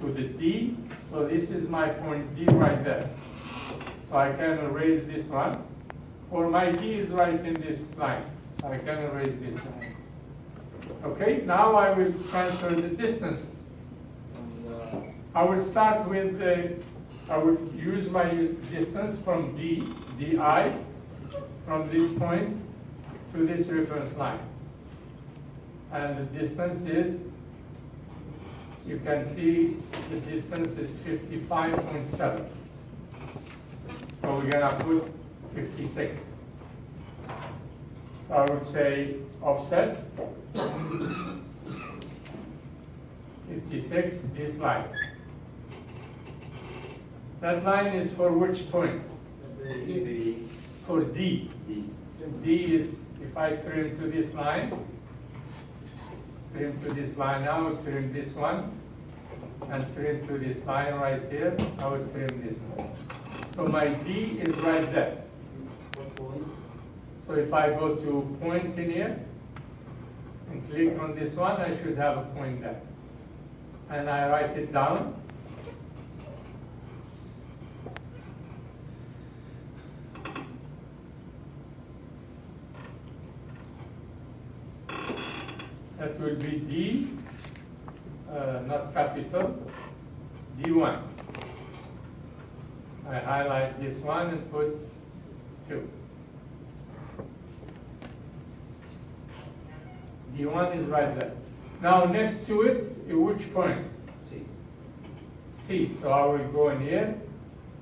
to the D. So this is my point D right there. So I can erase this one. Or my D is right in this line. I can erase this line. Okay, now I will transfer the distances. I will start with I will use my distance from D, DI, from this point to this reference line. And the distance is, you can see the distance is 55.7. So we're gonna put 56. So I would say offset 56, this line. That line is for which point? For D. D is, if I trim to this line, trim to this line now, trim this one, and trim to this line right here, I would trim this one. So my D is right there. So if I go to point in here, and click on this one, I should have a point there. And I write it down. That will be D, not capital, D1. I highlight this one and put 2. D1 is right there. Now next to it, which point? C. C. So I will go in here,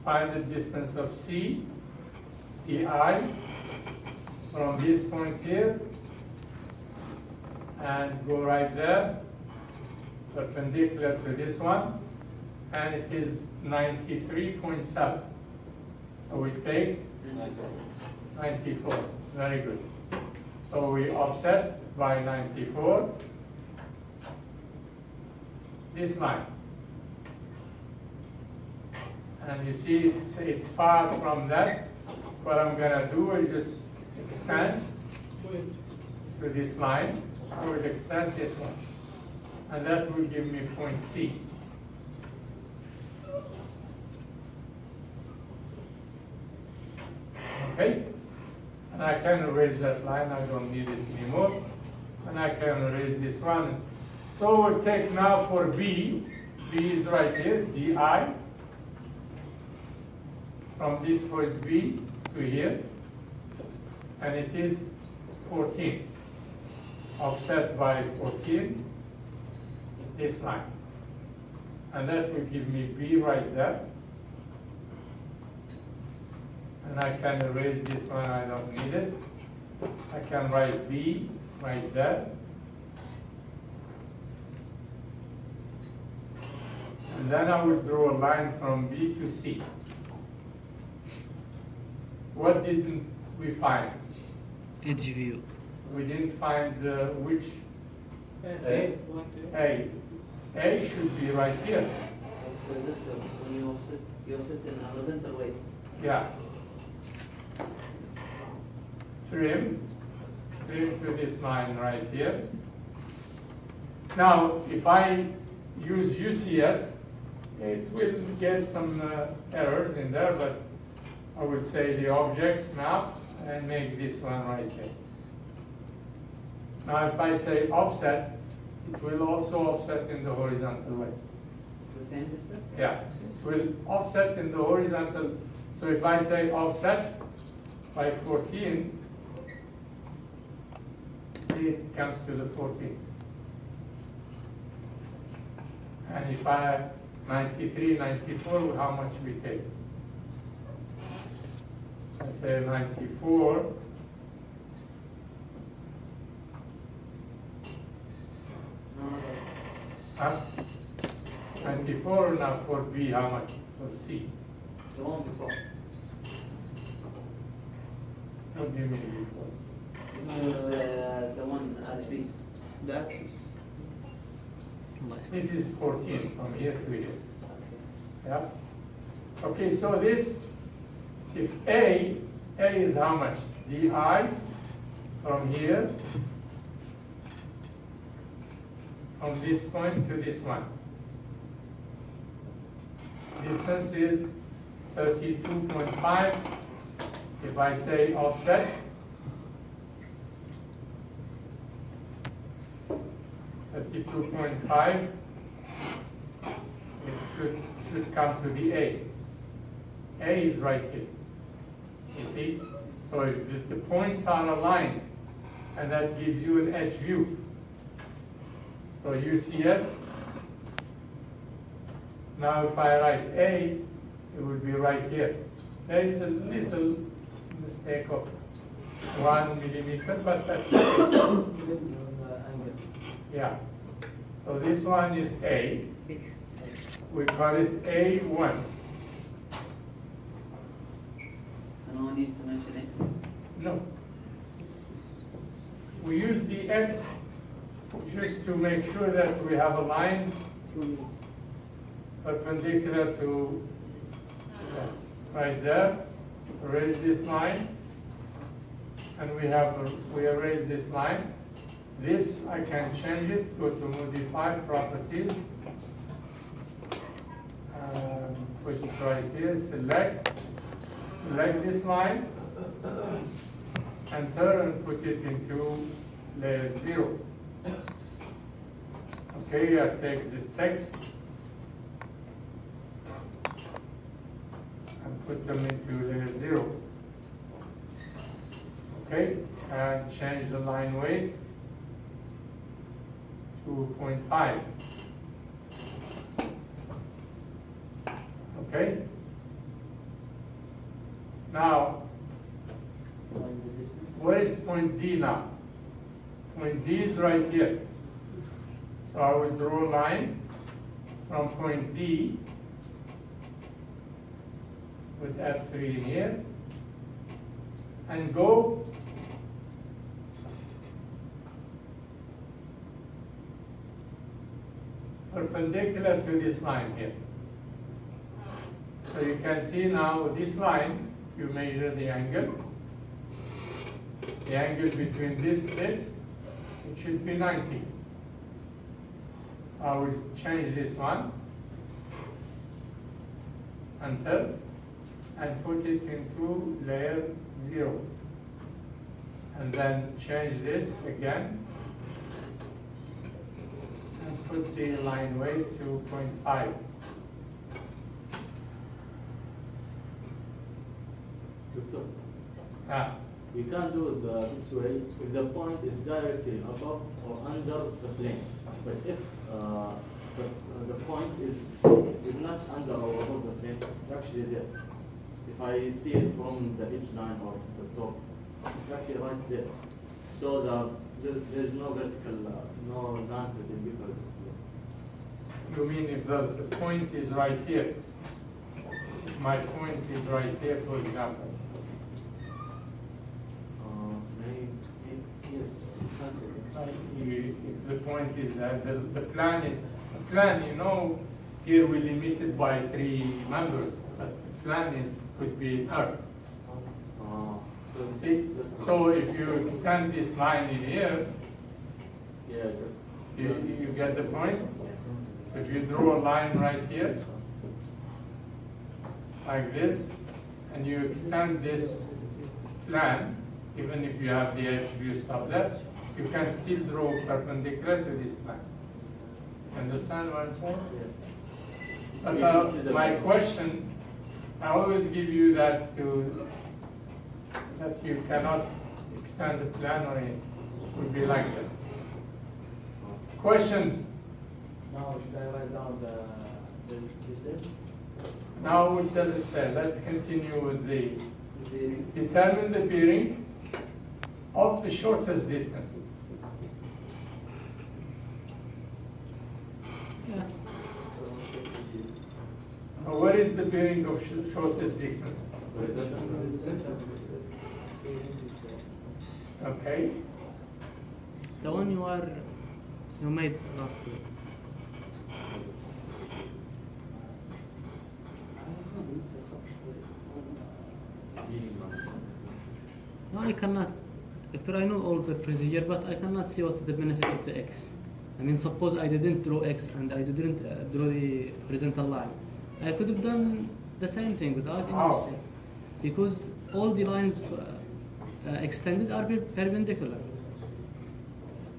find the distance of C, DI, from this point here, and go right there, perpendicular to this one, and it is 93.7. So we take 94. Very good. So we offset by 94 this line. And you see it's far from that. What I'm going to do is just extend to this line. I will extend this one. And that will give me point C. Okay? And I can erase that line. I don't need it anymore. And I can erase this one. So we'll take now for B. B is right here, DI. From this point B to here. And it is 14. Offset by 14, this line. And that will give me B right there. And I can erase this one, I don't need it. I can write B right there. And then I will draw a line from B to C. What didn't we find? Edge view. We didn't find which A. A should be right here. When you offset in a horizontal way. Yeah. Trim to this line right here. Now, if I use UCS, it will get some errors in there, but I would say the objects now and make this one right here. Now, if I say offset, it will also offset in the horizontal way. The same distance? Yeah, it will offset in the horizontal. So if I say offset by 14, see it comes to the 14. And if I have 93, 94, how much we take? I say 94. Huh? 94 now for B, how much? For C. The one before. What do you mean before? It was the one at B. The axis. This is 14 from here to here. Yeah? Okay, so this, if A is how much? DI from here, from this point to this one. distance is 32.5. If I say offset, 32.5, it should come to the A. A is right here. You see? So if the points are aligned, and that gives you an edge view. So UCS, now if I write A, it would be right here. There is a little mistake of 1 millimeter, but that's okay. Yeah. So this one is A. We call it A1. So no need to mention it. No. We use the X just to make sure that we have a line perpendicular to right there. Erase this line, and we erase this line. This I can change it. Go to modify properties. Put it right here. Select this line. Enter and put it into layer 0. Okay, I take the text and put them into layer 0. Okay, and change the line weight to 0.5. Okay. Now, where is point D now? Point D is right here. So I will draw a line from point D with F3 in here and go perpendicular to this line here. So you can see now this line, you measure the angle between this, it should be 90. I will change this one, enter, and put it into layer 0. And then change this again, and put the line weight to 0.5. We can't do it this way if the point is directly above or under the plane. But if the point is not under or above the plane, it's actually there. If I see it from the edge line or the top, it's actually right there. So there is no vertical, no non-perpendicular. You mean if the point is right here? My point is right here, for example. If the point is that the plan, you know, here we limit it by 3 members, but the plan could be in Earth. See? So if you extend this line in here, you get the point? So if you draw a line right here, like this, and you extend this plan, even if you have the edge view stop there, you can still draw perpendicular to this line. Understand what I'm saying? But my question, I always give you that you cannot extend the plan, or it would be like that. Questions? Now should I write down the distance? Now what does it say? Let's continue with the determine the bearing of the shortest distance. Yeah. Now, what is the bearing of shortest distance? Okay. The one you made last week. No, I cannot. Doctor, I know all the procedure, but I cannot see what's the benefit of the X. I mean, suppose I didn't draw X and I didn't draw the horizontal line. I could have done the same thing without any How? mistake. Because all the lines extended are perpendicular.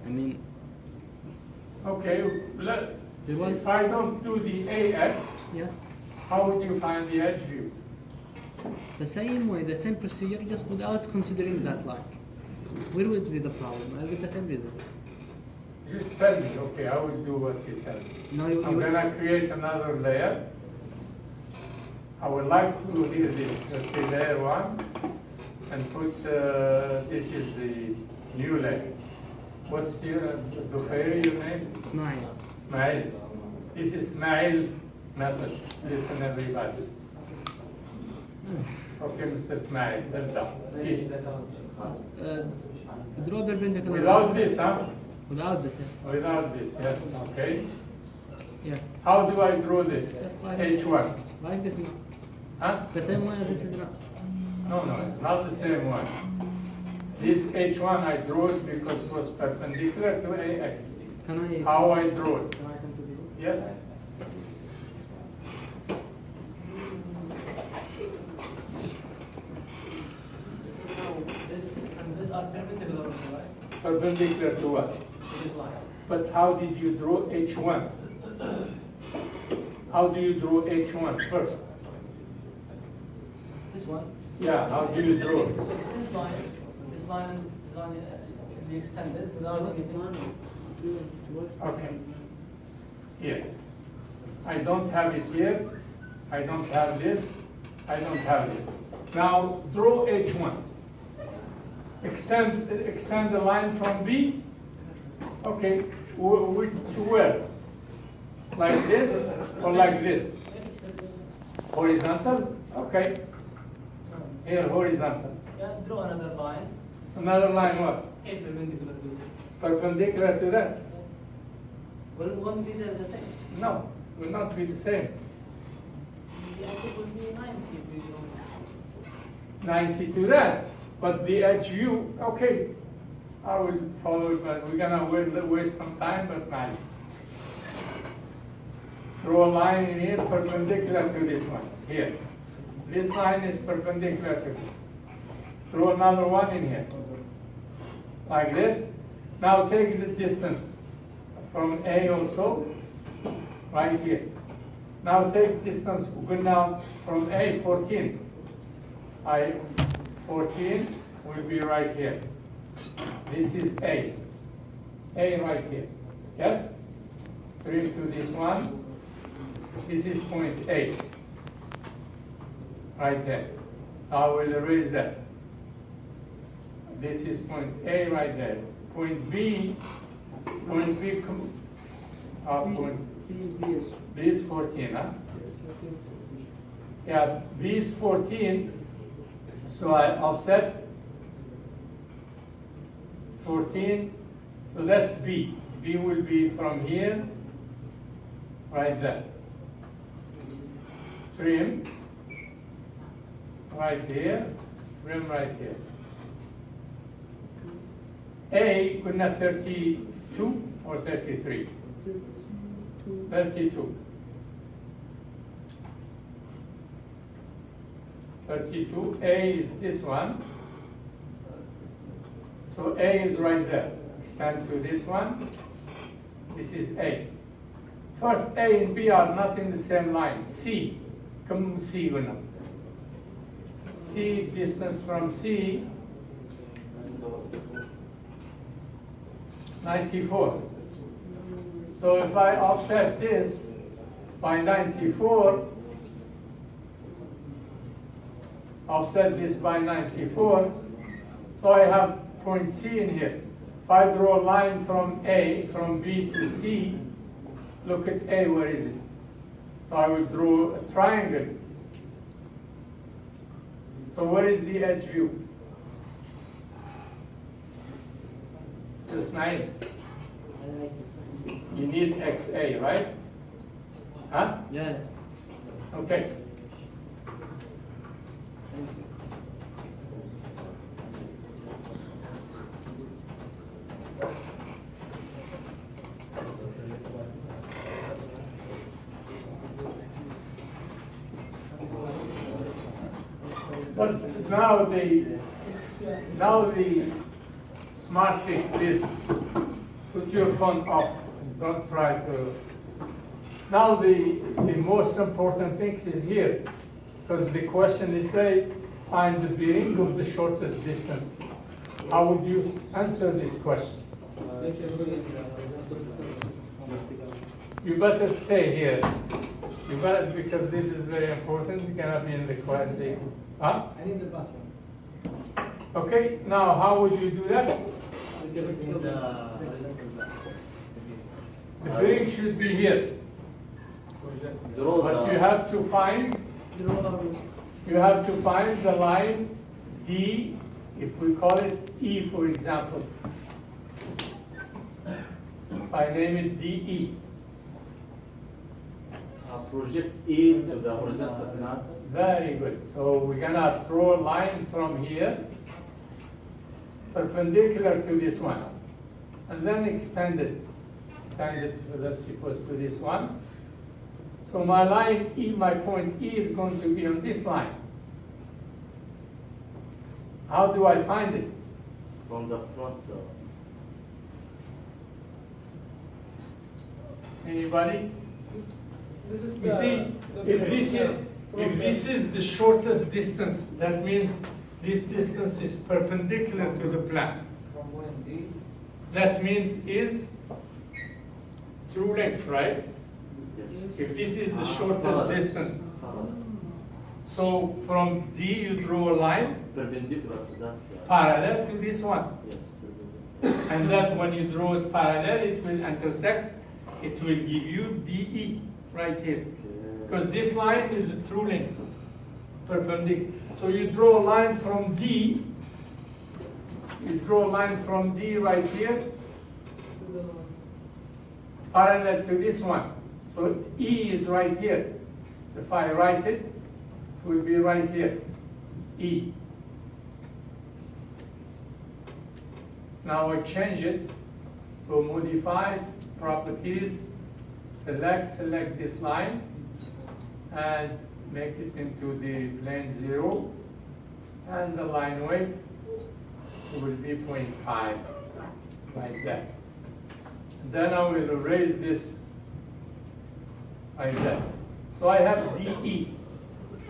I mean, Okay, there was, if I don't do the AX, yeah, how would you find the edge view? the same way, the same procedure, just without considering that line. Where would be the problem? I'll get the same result. Just tell me, okay, I will do what you tell me. Now I'm gonna create another layer. I would like to hear this, let's say layer 1, and put, this is the new layer. What's your, your name? Smile. Ismail. This is Ismail method. Listen everybody. Okay, Mr. Ismail, well done. Draw perpendicular. Without this, huh? Without this, yeah. Without this, yes, okay. Yeah. How do I draw this? Just like H1. Like this now. Huh? The same way as it is now. No, it's not the same one. This H1 I drew it because it was perpendicular to AX. Can I? How I draw it? Can I come to this? Yes? This and this are perpendicular, right? Perpendicular to what? To this line. But how did you draw H1? How do you draw H1 first? This one. Yeah, how do you draw it? Extend line. This line can be extended without anything. Okay. Here. I don't have it here. I don't have this. I don't have this. Now draw H1. Extend the line from B. Okay. To where? Like this or like this? Horizontal? Okay. Here, horizontal. Yeah, draw another line. Another line what? Perpendicular to this. Perpendicular to that? Won't be the same. No, will not be the same. The answer will be 90 if we draw. 90 to that. But the edge view, okay, I will follow it, but we're gonna waste some time, but nice. Draw a line in here perpendicular to this one, here. This line is perpendicular to this. Draw another one in here, like this. Now take the distance from A also, right here. Now take distance, good now, from A, 14. 14 will be right here. This is A. A right here. Yes? Bring to this one. This is point A. Right there. I will erase that. This is point A right there. Point B, point B, B is 14, huh? Yeah, B is 14, so I offset 14, so that's B. B will be from here, right there. Trim, right here, trim right here. A, قلنا 32 or 33? 32. 32, A is this one. So A is right there. Extend to this one. This is A. First, A and B are not in the same line. C, come C guna. C, distance from C, 94. So if I offset this by 94, offset this by 94, so I have point C in here. If I draw a line from A, from B to C, look at A, where is it? So I will draw a triangle. So where is the edge view? Ismail, you need XA, right? Huh? Yeah. Okay. Thank you. But now the smart thing is put your phone off. Don't try to. Now the most important thing is here, because the question is say find the bearing of the shortest distance. How would you answer this question? You better stay here. You better, because this is very important. You cannot be in the quarantine. Huh? I need the bathroom. Okay, now how would you do that? The bearing should be here. Draw But the- you have to find the line D, if we call it E, for example. If I name it DE. Project E to the horizontal plane. Very good. So we're gonna draw a line from here, perpendicular to this one, and then extend it. Extend it, let's suppose, to this one. So my line E, my point E is going to be on this line. How do I find it? From the front. Anybody? This is You see, if this is the shortest distance, that means this distance is perpendicular to the plan. from point D. That means is true length, right? Yes. If this is the shortest Parallel. distance, Parallel. so from D you draw a line Perpendicular to that. parallel to this one. Yes. Perpendicular. And that when you draw it parallel, it will intersect, it will give you DE right here. Because this line is a true length, perpendicular. So you draw a line from D, you draw a line from D right here, parallel to this one. So E is right here. So if I write it, it will be right here, E. Now I change it to modify properties, select this line, and make it into the plane 0, and the line weight will be 0.5, like that. Then I will erase this like that. So I have DE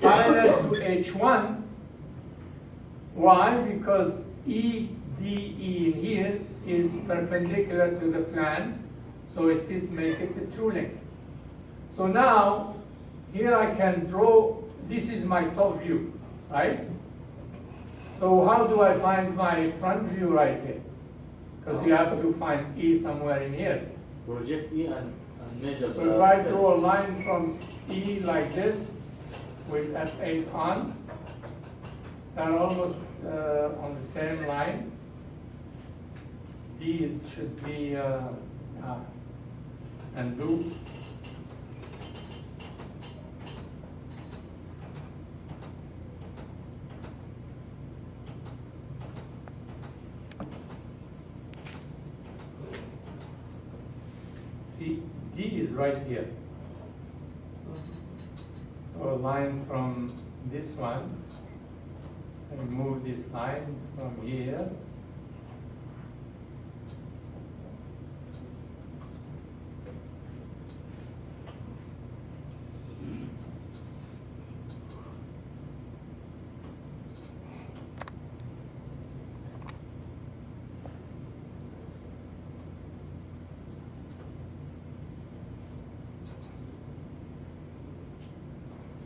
parallel to H1. Why? Because EDE in here is perpendicular to the plan, so it is make it a true length. So now here I can draw, this is my top view, right? So how do I find my front view right here? Because you have to find E somewhere in here. Project E and measure. So if I draw a line from E like this, with F8 on, they're almost on the same line. These should be undo. See, D is right here. So a line from this one, and move this line from here.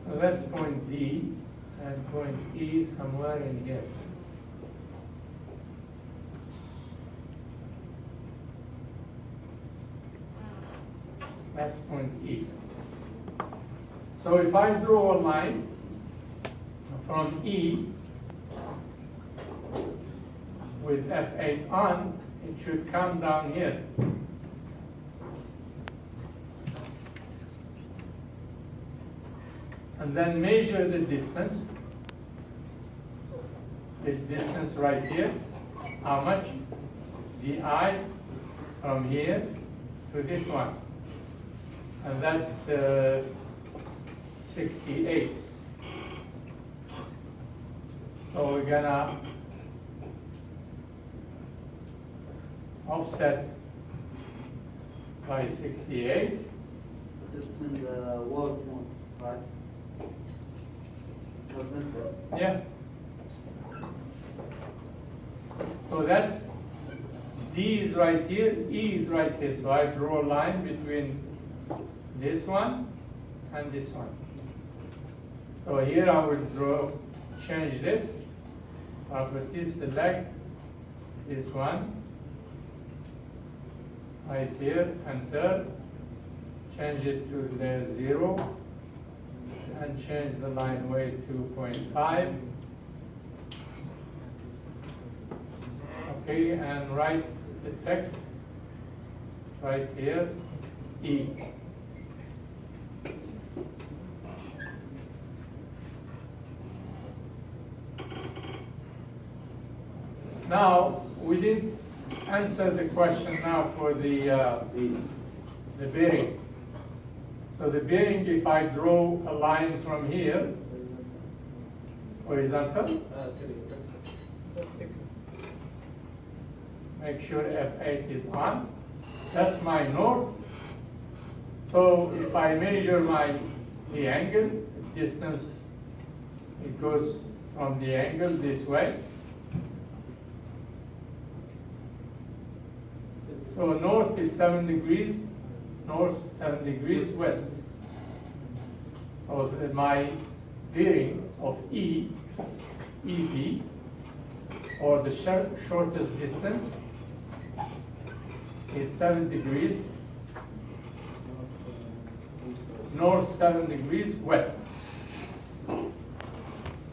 So that's point D, and point E somewhere in here. That's point E. So if I draw a line from E with F8 on, it should come down here. And then measure the distance. This distance right here. How much? DI from here to this one. And that's 68. So we're gonna offset by 68. It's in the world mode, right? It's horizontal. Yeah. So that's D is right here, E is right here. So I draw a line between this one and this one. So here I will change this. Property select this one right here, enter, change it to the 0, and change the line weight to 0.5. Okay, and write the text right here, E. Now, we didn't answer the question now for the bearing. So the bearing, if I draw a line from here, horizontal, make sure F8 is on. That's my north. So if I measure the angle, distance, it goes from the angle this way. So north is 7 degrees, north 7 degrees west. So my bearing of ED, or the shortest distance, is 7 degrees, north 7 degrees west.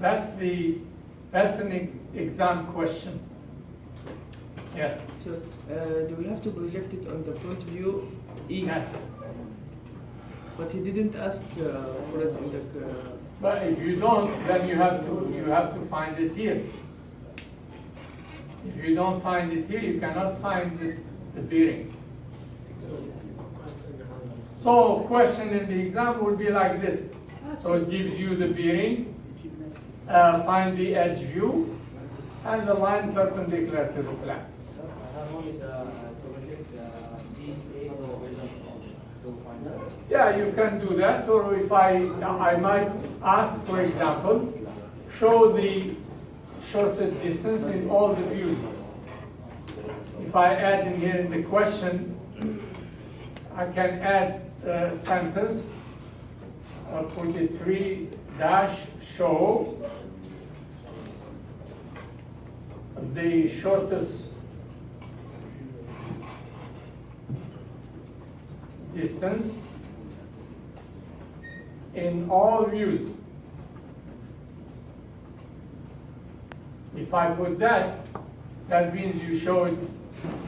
That's an exam question. Yes. So, do we have to project it on the front view? E? Yes. But he didn't ask for it in the. But if you don't, then you have to find it here. If you don't find it here, you cannot find the bearing. So, question in the exam would be like this. So it gives you the bearing, find the edge view, and the line perpendicular to the plan. Yeah, you can do that, or if I might ask, for example, show the shortest distance in all the views. If I add in here in the question, I can add a sentence, put it 3 dash show the shortest distance in all views. If I put that, that means you show it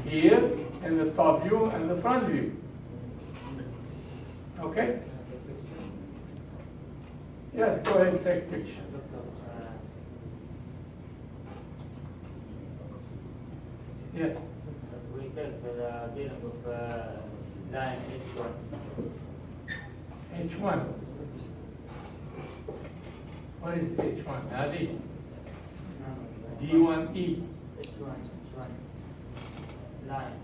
here in the top view and the front view. Okay? Yes, go ahead and take a picture. Yes. We take the bearing of line H1. H1. What is H1? Adi? D1E. H1. Line.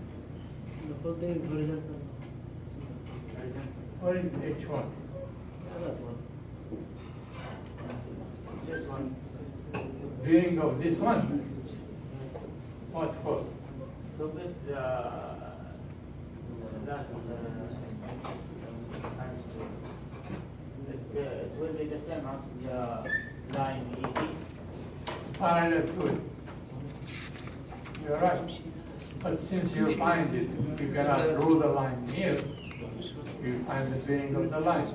The whole thing is horizontal. What is H1? That one. This one. Bearing of this one? What for? So with the last it will be the same as the line ED. Parallel to it. You're right. But since you find it, you cannot draw the line here, you find the bearing of the line.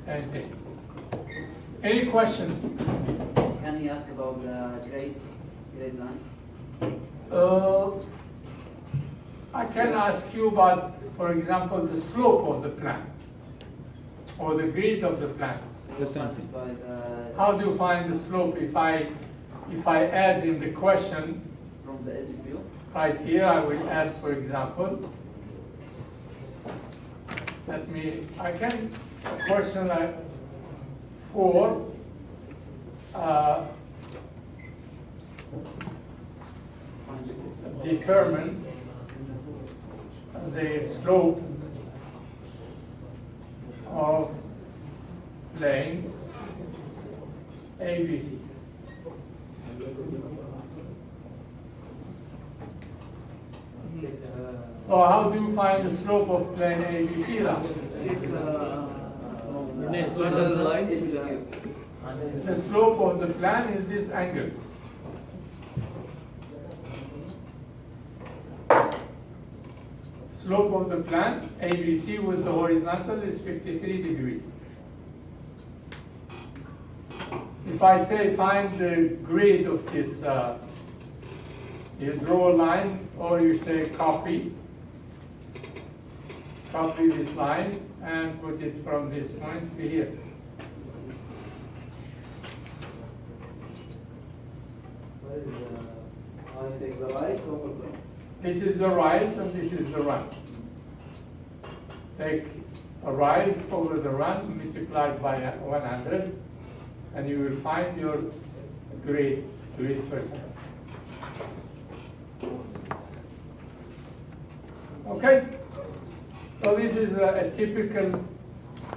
Same thing. Any questions? Can he ask about the grade line? I can ask you about, for example, the slope of the plant or the grade of the plant. The same thing. How do you find the slope? If I add in the question From the edge view? right here, I will add, for example, I can question like 4 determine the slope of plane ABC. So how do you find the slope of plane ABC now? Take horizontal line to the The slope of the plane is this angle. Slope of the plane ABC with the horizontal is 53 degrees. If I say find the grade of this, you draw a line, or you say copy this line and put it from this point to here. I take the rise over the. This is the rise and this is the run. Take a rise over the run multiplied by 100 and you will find your grade percent. Okay? So this is a typical